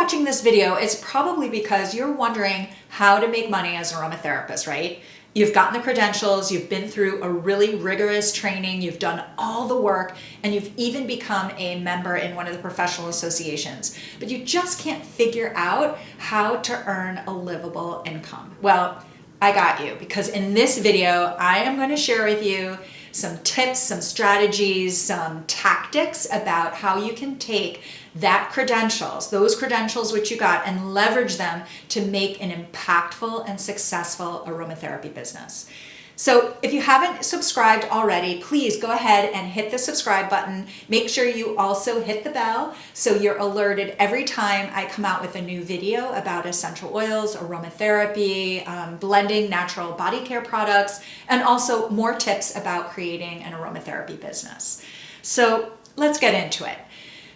watching this video, it's probably because you're wondering how to make money as an aromatherapist, right? You've gotten the credentials, you've been through a really rigorous training, you've done all the work, and you've even become a member in one of the professional associations, but you just can't figure out how to earn a livable income. Well, I got you, because in this video, I am going to share with you some tips, some strategies, some tactics about how you can take those credentials which you got, and leverage them to make an impactful and successful aromatherapy business. So if you haven't subscribed already, please go ahead and hit the subscribe button. Make sure you also hit the bell so you're alerted every time I come out with a new video about essential oils, aromatherapy, blending natural body care products, and also more tips about creating an aromatherapy business. So let's get into it.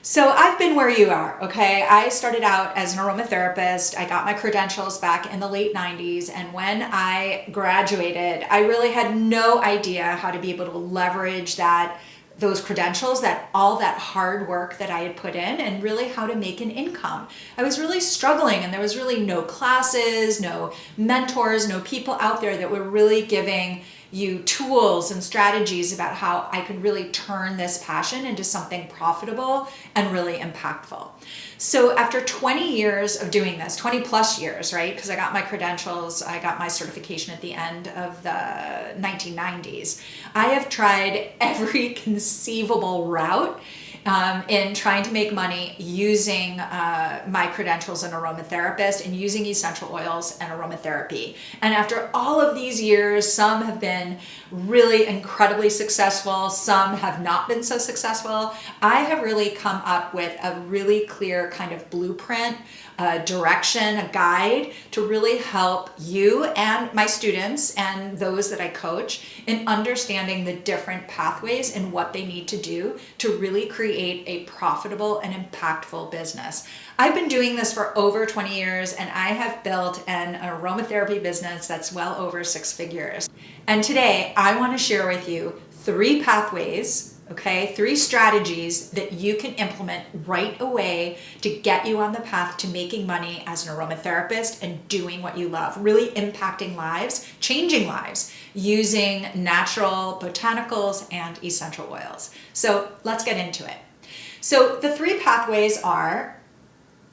So I've been where you are, okay? I started out as an aromatherapist. I got my credentials back in the late 90s. And when I graduated, I really had no idea how to be able to leverage those credentials, all that hard work that I had put in, and really how to make an income. I was really struggling, and there was really no classes, no mentors, no people out there that were really giving you tools and strategies about how I could really turn this passion into something profitable and really impactful. So after 20 years of doing this, 20 plus years, right? Because I got my credentials, I got my certification at the end of the 1990s. I have tried every conceivable route in trying to make money using my credentials as an aromatherapist and using essential oils and aromatherapy. And after all of these years, some have been really incredibly successful, some have not been so successful. I have really come up with a really clear kind of blueprint, a direction, a guide to really help you and my students and those that I coach in understanding the different pathways and what they need to do to really create a profitable and impactful business. I've been doing this for over 20 years, and I have built an aromatherapy business that's well over 6 figures. And today I want to share with you 3 pathways, okay, 3 strategies that you can implement right away to get you on the path to making money as an aromatherapist and doing what you love, really impacting lives, changing lives, using natural botanicals and essential oils. So let's get into it. So the 3 pathways are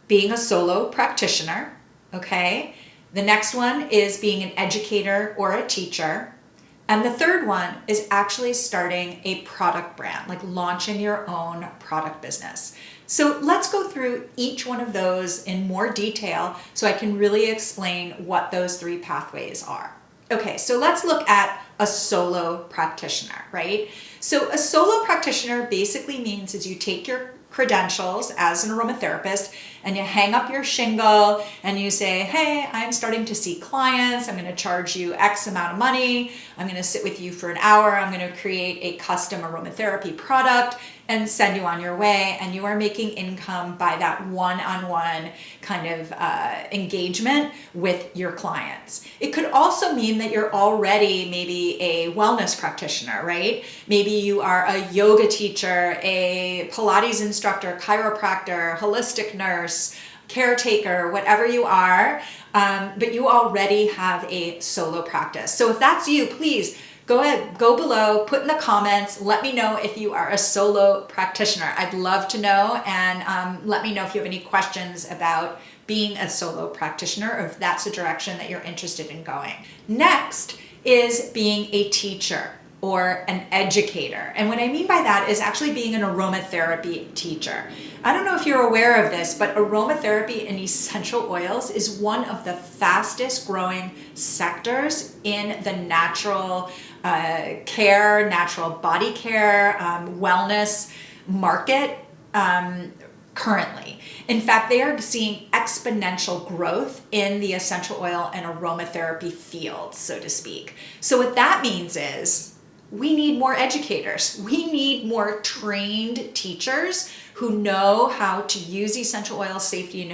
being a solo practitioner, okay? The next one is being an educator or a teacher. And the third one is actually starting a product brand, like launching your own product business. So let's go through each one of those in more detail so I can really explain what those 3 pathways are. Okay, so let's look at a solo practitioner, right? So a solo practitioner basically means is you take your credentials as an aromatherapist and you hang up your shingle and you say, hey, I'm starting to see clients. I'm going to charge you X amount of money. I'm going to sit with you for an hour. I'm going to create a custom aromatherapy product and send you on your way. And you are making income by that one-on-one kind of engagement with your clients. It could also mean that you're already maybe a wellness practitioner, right? Maybe you are a yoga teacher, a Pilates instructor, chiropractor, holistic nurse, caretaker, whatever you are, but you already have a solo practice. So if that's you, please go ahead, go below, put in the comments, let me know if you are a solo practitioner. I'd love to know, and let me know if you have any questions about being a solo practitioner or if that's a direction that you're interested in going. Next is being a teacher or an educator. And what I mean by that is actually being an aromatherapy teacher. I don't know if you're aware of this, but aromatherapy and essential oils is one of the fastest growing sectors in the natural care, natural body care, wellness market currently. In fact, they are seeing exponential growth in the essential oil and aromatherapy field, so to speak. So what that means is we need more educators. We need more trained teachers who know how to use essential oils safely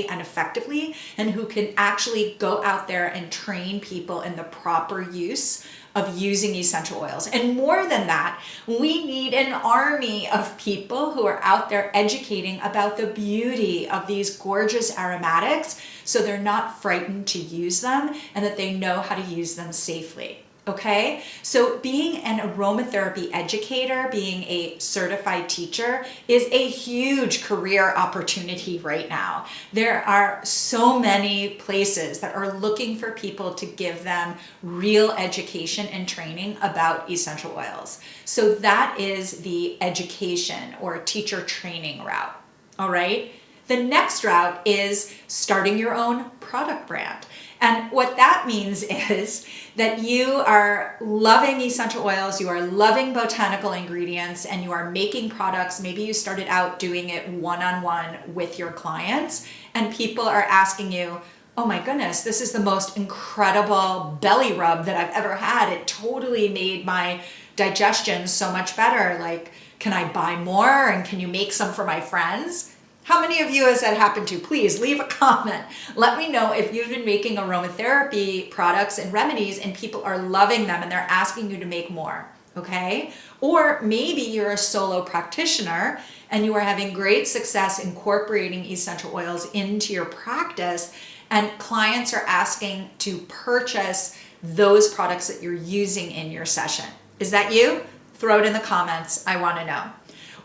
and effectively, and who can actually go out there and train people in the proper use of using essential oils. And more than that, we need an army of people who are out there educating about the beauty of these gorgeous aromatics so they're not frightened to use them and that they know how to use them safely. Okay, so being an aromatherapy educator, being a certified teacher is a huge career opportunity right now. There are so many places that are looking for people to give them real education and training about essential oils. So that is the education or teacher training route. All right. The next route is starting your own product brand. And what that means is that you are loving essential oils, you are loving botanical ingredients, and you are making products. Maybe you started out doing it one-on-one with your clients, and people are asking you, oh my goodness, this is the most incredible belly rub that I've ever had. It totally made my digestion so much better. Like, can I buy more? And can you make some for my friends? How many of you has that happened to? Please leave a comment. Let me know if you've been making aromatherapy products and remedies and people are loving them and they're asking you to make more, okay? Or maybe you're a solo practitioner and you are having great success incorporating essential oils into your practice and clients are asking to purchase those products that you're using in your session. Is that you? Throw it in the comments. I want to know.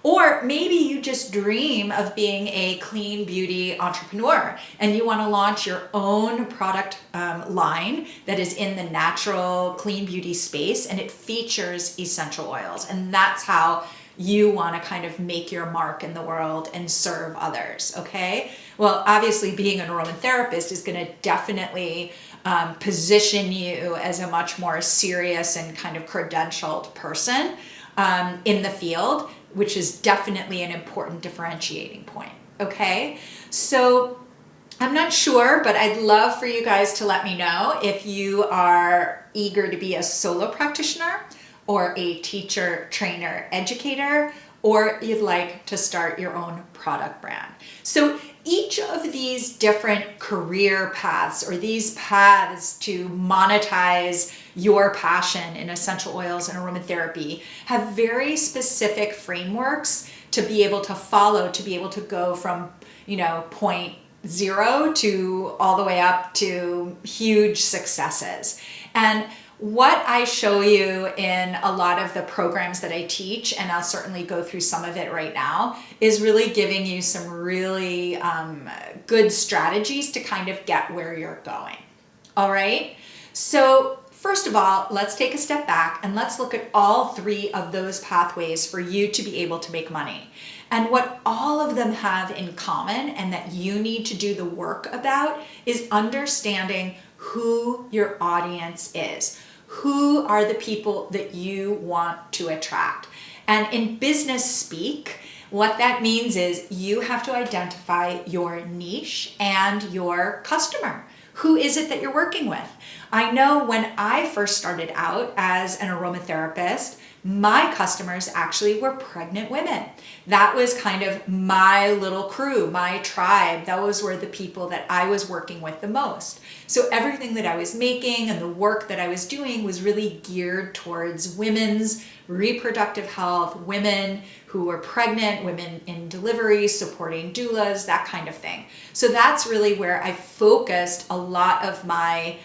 Or maybe you just dream of being a clean beauty entrepreneur and you want to launch your own product line that is in the natural clean beauty space and it features essential oils. And that's how you want to kind of make your mark in the world and serve others, okay? Well, obviously being an aromatherapist is going to definitely position you as a much more serious and kind of credentialed person in the field, which is definitely an important differentiating point, okay? So I'm not sure, but I'd love for you guys to let me know if you are eager to be a solo practitioner or a teacher, trainer, educator, or you'd like to start your own product brand. So each of these different career paths or these paths to monetize your passion in essential oils and aromatherapy have very specific frameworks to be able to follow, to be able to go from, point zero to all the way up to huge successes. And what I show you in a lot of the programs that I teach, and I'll certainly go through some of it right now, is really giving you some really good strategies to kind of get where you're going. All right. So first of all, let's take a step back and let's look at all three of those pathways for you to be able to make money. And what all of them have in common and that you need to do the work about is understanding who your audience is. Who are the people that you want to attract? And in business speak, what that means is you have to identify your niche and your customer. Who is it that you're working with? I know when I first started out as an aromatherapist, my customers actually were pregnant women. That was kind of my little crew, my tribe. Those were the people that I was working with the most. So everything that I was making and the work that I was doing was really geared towards women's reproductive health, women who were pregnant, women in delivery, supporting doulas, that kind of thing. So that's really where I focused a lot of my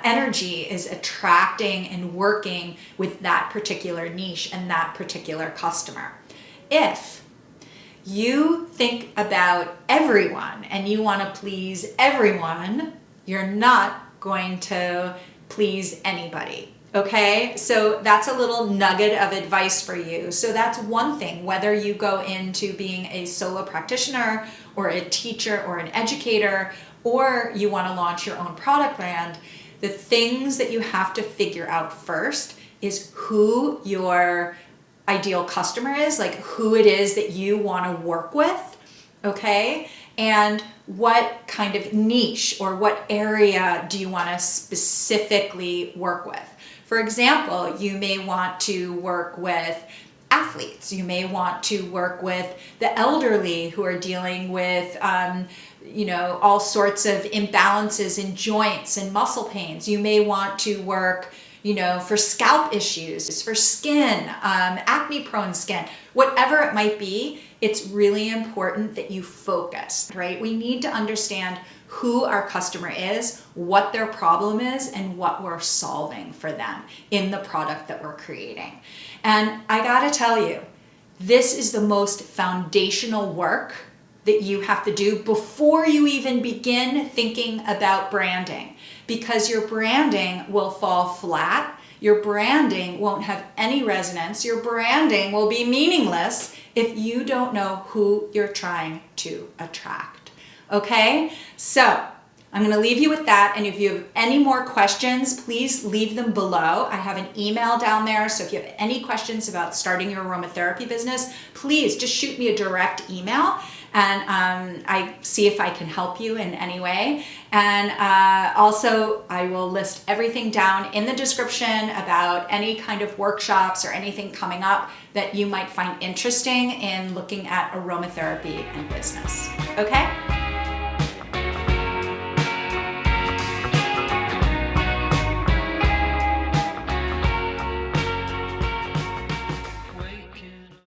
energy, is attracting and working with that particular niche and that particular customer. If you think about everyone and you want to please everyone, you're not going to please anybody. Okay, so that's a little nugget of advice for you. So that's one thing, whether you go into being a solo practitioner or a teacher or an educator, or you want to launch your own product brand, the things that you have to figure out first is who your ideal customer is, like who it is that you want to work with, okay? And what kind of niche or what area do you want to specifically work with? For example, you may want to work with athletes. You may want to work with the elderly who are dealing with all sorts of imbalances in joints and muscle pains. You may want to work for scalp issues, for skin, acne prone skin, whatever it might be, it's really important that you focus, right? We need to understand who our customer is, what their problem is, and what we're solving for them in the product that we're creating. And I gotta tell you, this is the most foundational work that you have to do before you even begin thinking about branding, because your branding will fall flat. Your branding won't have any resonance. Your branding will be meaningless if you don't know who you're trying to attract. Okay? So I'm going to leave you with that. And if you have any more questions, please leave them below. I have an email down there. So if you have any questions about starting your aromatherapy business, please just shoot me a direct email. And I see if I can help you in any way. And also, I will list everything down in the description about any kind of workshops or anything coming up that you might find interesting in looking at aromatherapy and business. Okay?